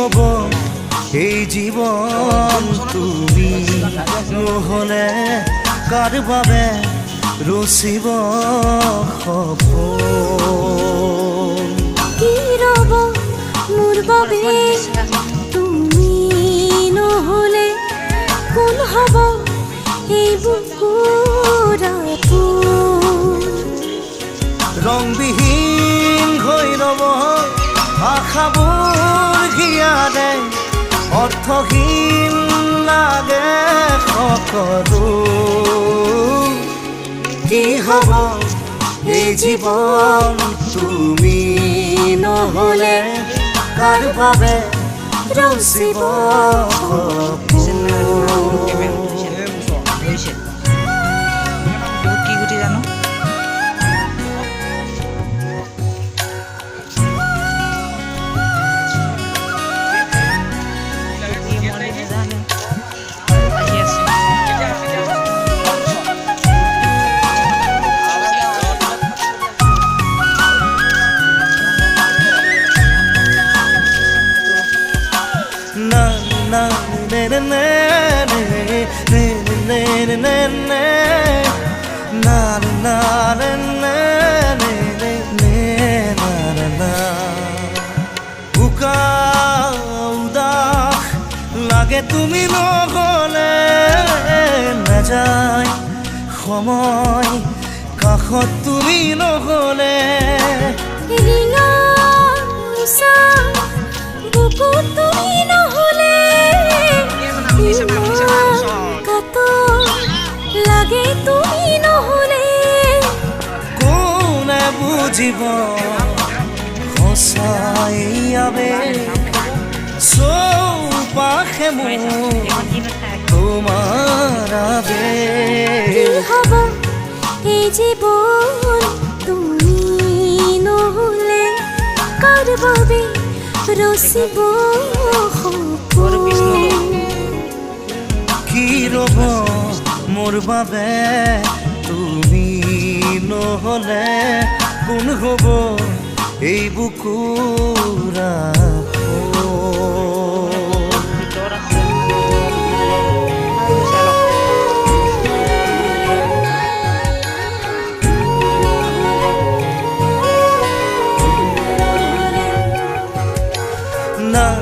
হব এই জীবন তুমি নহলে কাৰ বাবে ৰচিব সপোন কি ৰব মোৰ বাবে তুমি নহলে কোন হব এই বুকুৰ আপোন ৰংবিহীন হৈ ৰব আশাবোৰ ঘিয়াৰে অৰ্থহীন লাগে সকলো কি হব এই জীৱন তুমি নহলে কাৰ বাবে ৰচিব কি গুটি জানো লাগে তুমি নহলে নাযায় সময় কাষত তুমি নহলে ৰিঙা উষা বুকুত তুমি নহলে কাতল লাগে তুমি নহলে কোনে বুজিব সঁচাই আবেগ চৌপাশে মোৰ তোমাৰ আবেগ কি হব এই জীবন তুমি নহলে কাৰ বাবে ৰচিব সপোন কি ৰব মোৰ বাবে তুমি নহলে কোন হব এই বুকুৰ আপোন